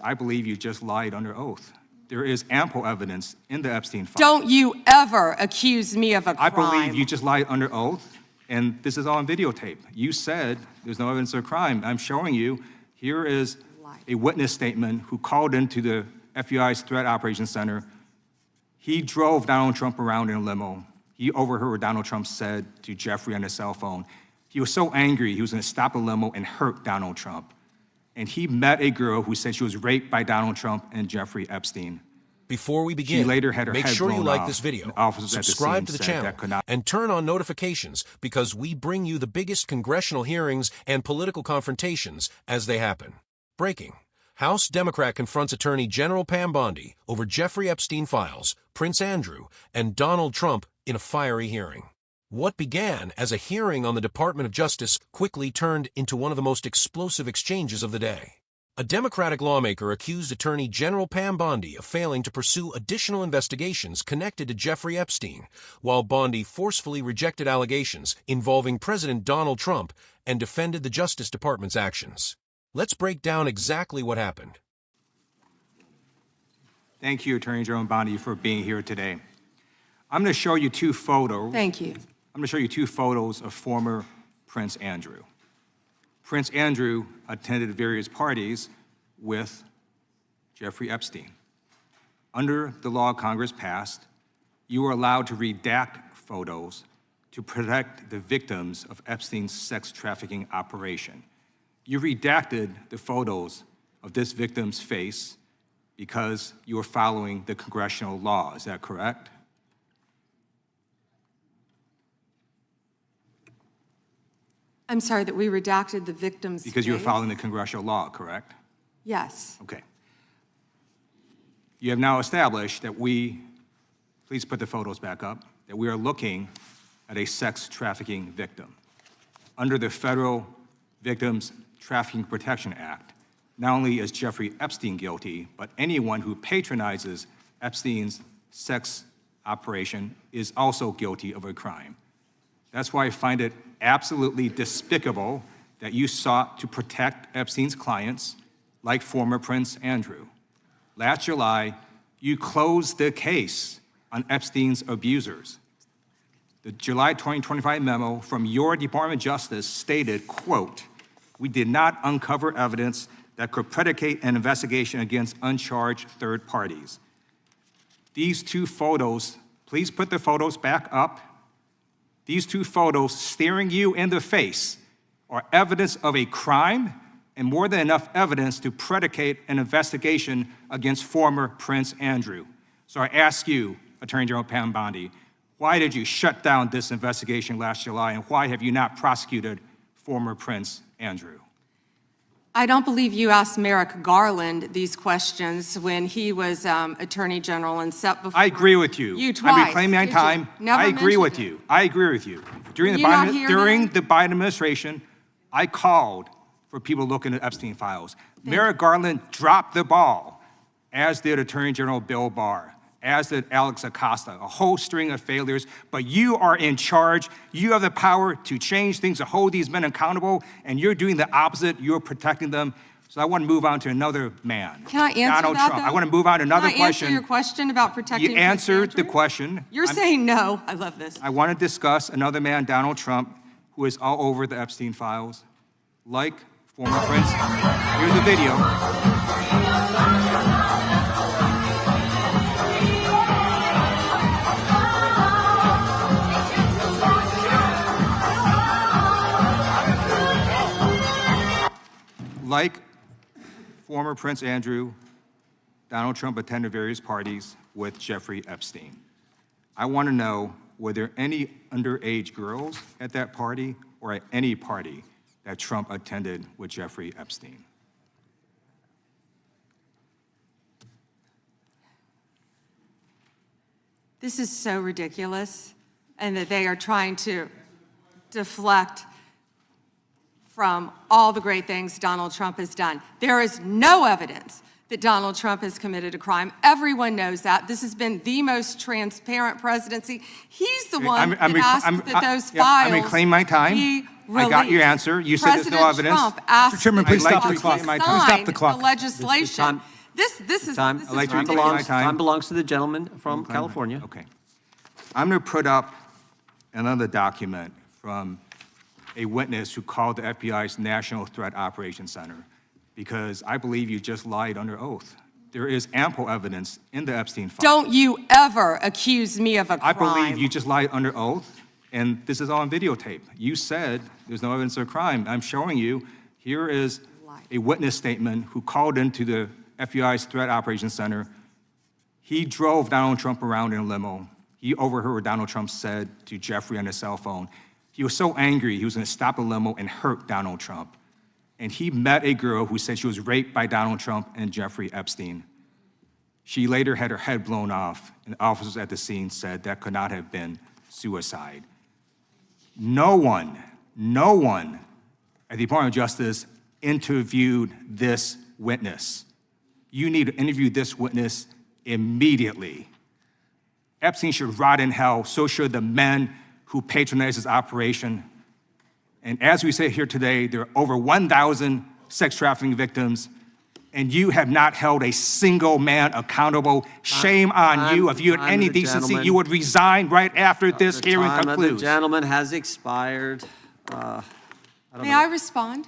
I believe you just lied under oath. There is ample evidence in the Epstein files. Don't you ever accuse me of a crime. I believe you just lied under oath, and this is all on videotape. You said there's no evidence of a crime. I'm showing you, here is a witness statement who called into the FBI's Threat Operations Center. He drove Donald Trump around in a limo. He overheard what Donald Trump said to Jeffrey on his cell phone. He was so angry, he was gonna stop the limo and hurt Donald Trump. And he met a girl who said she was raped by Donald Trump and Jeffrey Epstein. Before we begin, She later had her make head sure you blown like off. this video, The officers at the subscribe scene to the said that channel, could not- and turn on notifications because we bring you the biggest congressional hearings and political confrontations as they happen. Breaking. House Democrat confronts Attorney General Pam Bondi over Jeffrey Epstein files, Prince Andrew, and Donald Trump in a fiery hearing. What began as a hearing on the Department of Justice quickly turned into one of the most explosive exchanges of the day. A Democratic lawmaker accused Attorney General Pam Bondi of failing to pursue additional investigations connected to Jeffrey Epstein, while Bondi forcefully rejected allegations involving President Donald Trump and defended the Justice Department's actions. Let's break down exactly what happened. Thank you, Attorney General Bondi, for being here today. I'm going to show you two photos. Thank you. I'm going to show you two photos of former Prince Andrew. Prince Andrew attended various parties with Jeffrey Epstein. Under the law Congress passed, you were allowed to redact photos to protect the victims of Epstein's sex trafficking operation. You redacted the photos of this victim's face because you were following the congressional law. Is that correct? I'm sorry that we redacted the victim's Because you were face? following the congressional law, correct? Yes. Okay. You have now established that please put the photos back up, that we are looking at a sex trafficking victim. Under the Federal Victims Trafficking Protection Act, not only is Jeffrey Epstein guilty, but anyone who patronizes Epstein's sex operation is also guilty of a crime. That's why I find it absolutely despicable that you sought to protect Epstein's clients, like former Prince Andrew. Last July, you closed the case on Epstein's abusers. The July 2025 memo from your Department of Justice stated, quote, "We did not uncover evidence that could predicate an investigation against uncharged third parties." These two photos, please put the photos back up. These two photos staring you in the face are evidence of a crime and more than enough evidence to predicate an investigation against former Prince Andrew. So I ask you, Attorney General Pam Bondi, why did you shut down this investigation last July, and why have you not prosecuted former Prince Andrew? I don't believe you asked Merrick Garland these questions when he was Attorney General and set before I agree with you. You twice. I'm reclaiming my Did time. you? Never I agree with mentioned you. I agree with you. During Were the you not here during then? the Biden administration, I called for people looking at Epstein files. Merrick Garland dropped the ball, as did Attorney General Bill Barr, as did Alex Acosta, a whole string of failures. But you are in charge. You have the power to change things, to hold these men accountable, and you're doing the opposite. You're protecting them. So I want to move on to another man. Can I answer Donald that, Trump. though? I want to move on to another Can I answer question. your question about protecting You Prince answered the Andrew? question. You're saying no. I love this. I want to discuss another man, Donald Trump, who is all over the Epstein files, like former Prince. Here's the video. Like former Prince Andrew, Donald Trump attended various parties with Jeffrey Epstein. I want to know, were there any underage girls at that party or at any party that Trump attended with Jeffrey Epstein? This is so ridiculous, and that they are trying to deflect from all the great things Donald Trump has done. There is no evidence that Donald Trump has committed a crime. Everyone knows that. This has been the most transparent presidency. He's the one that asked that those files I'm reclaiming my time. be I got your released. answer. You said there's no President evidence. Trump asked Mr. Chairman, that please those stop the files clock. be My time. Stop signed, the clock. The legislation. Time. This is Time. this I'd like is to reclaim my ridiculous. time. Time belongs to the gentleman from California. Okay. I'm going to put up another document from a witness who called the FBI's National Threat Operations Center because I believe you just lied under oath. There is ample evidence in the Epstein file. Don't you ever accuse me of a crime. I believe you just lied under oath, and this is on videotape. You said there's no evidence of a crime. I'm showing you, here is a witness statement who called into the FBI's Threat Operations Center. He drove Donald Trump around in a limo. He overheard what Donald Trump said to Jeffrey on his cell phone. He was so angry, he was gonna stop a limo and hurt Donald Trump. And he met a girl who said she was raped by Donald Trump and Jeffrey Epstein. She later had her head blown off, and officers at the scene said that could not have been suicide. No one at the Department of Justice interviewed this witness. You need to interview this witness immediately. Epstein should rot in hell, so should the men who patronized his operation. And as we say here today, there are over 1,000 sex trafficking victims, and you have not held a single man accountable. Shame on you. If you had any decency, you would resign right after this hearing concludes. The gentleman has expired. May I respond?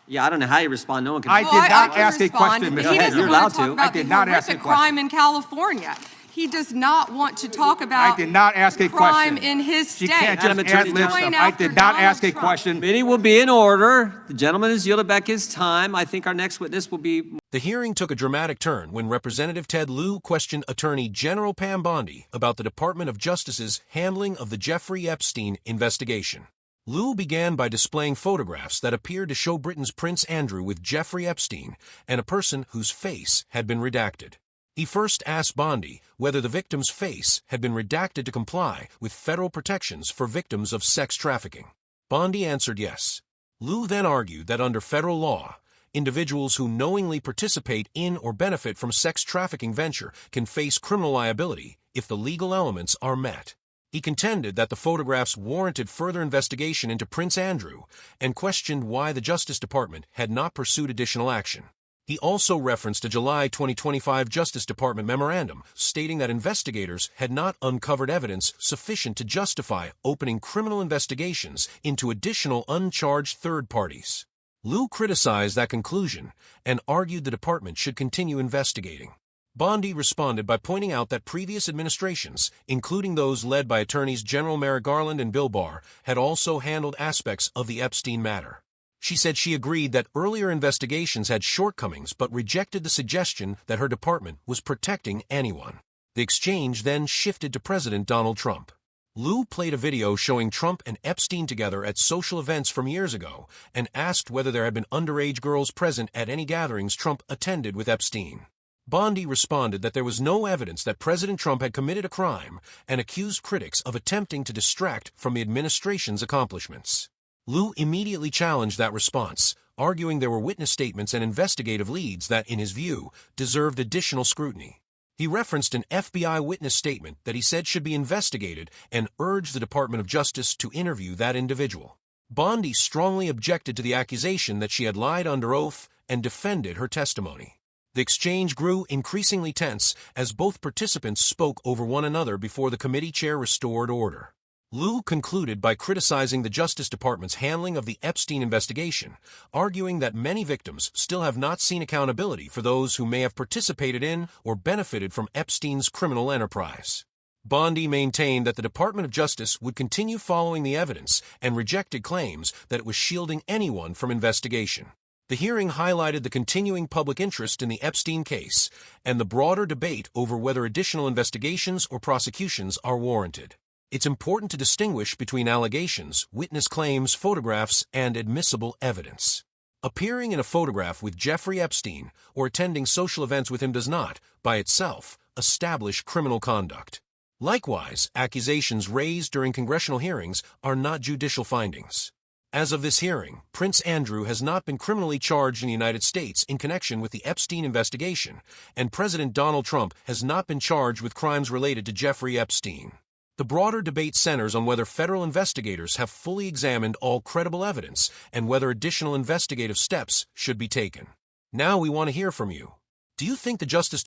Yeah, I don't know how you respond. No one can. I Well, did not can ask a respond, question, but Mr. He Head. doesn't You're want allowed to talk to. about I did the not ask a horrific question. crime in California. He does not want to talk about I did not ask a question. crime in his She state. can't just Madam Attorney ad-lib General. stuff. Going I after did not Donald ask a Trump. question. Meeting will be in order. The gentleman has yielded back his time. I think our next witness will be. The hearing took a dramatic turn when Representative Ted Lieu questioned Attorney General Pam Bondi about the Department of Justice's handling of the Jeffrey Epstein investigation. Lieu began by displaying photographs that appeared to show Britain's Prince Andrew with Jeffrey Epstein and a person whose face had been redacted. He first asked Bondi whether the victim's face had been redacted to comply with federal protections for victims of sex trafficking. Bondi answered yes. Lieu then argued that under federal law, individuals who knowingly participate in or benefit from sex trafficking venture can face criminal liability if the legal elements are met. He contended that the photographs warranted further investigation into Prince Andrew and questioned why the Justice Department had not pursued additional action. He also referenced a July 2025 Justice Department memorandum stating that investigators had not uncovered evidence sufficient to justify opening criminal investigations into additional uncharged third parties. Lieu criticized that conclusion and argued the department should continue investigating. Bondi responded by pointing out that previous administrations, including those led by Attorneys General Merrick Garland and Bill Barr, had also handled aspects of the Epstein matter. She said she agreed that earlier investigations had shortcomings but rejected the suggestion that her department was protecting anyone. The exchange then shifted to President Donald Trump. Lieu played a video showing Trump and Epstein together at social events from years ago and asked whether there had been underage girls present at any gatherings Trump attended with Epstein. Bondi responded that there was no evidence that President Trump had committed a crime and accused critics of attempting to distract from the administration's accomplishments. Lieu immediately challenged that response, arguing there were witness statements and investigative leads that, in his view, deserved additional scrutiny. He referenced an FBI witness statement that he said should be investigated and urged the Department of Justice to interview that individual. Bondi strongly objected to the accusation that she had lied under oath and defended her testimony. The exchange grew increasingly tense as both participants spoke over one another before the committee chair restored order. Lieu concluded by criticizing the Justice Department's handling of the Epstein investigation, arguing that many victims still have not seen accountability for those who may have participated in or benefited from Epstein's criminal enterprise. Bondi maintained that the Department of Justice would continue following the evidence and rejected claims that it was shielding anyone from investigation. The hearing highlighted the continuing public interest in the Epstein case and the broader debate over whether additional investigations or prosecutions are warranted. It's important to distinguish between allegations, witness claims, photographs, and admissible evidence. Appearing in a photograph with Jeffrey Epstein or attending social events with him does not, by itself, establish criminal conduct. Likewise, accusations raised during congressional hearings are not judicial findings. As of this hearing, Prince Andrew has not been criminally charged in the United States in connection with the Epstein investigation, and President Donald Trump has not been charged with crimes related to Jeffrey Epstein. The broader debate centers on whether federal investigators have fully examined all credible evidence and whether additional investigative steps should be taken. Now we want to hear from you. Do you think the Justice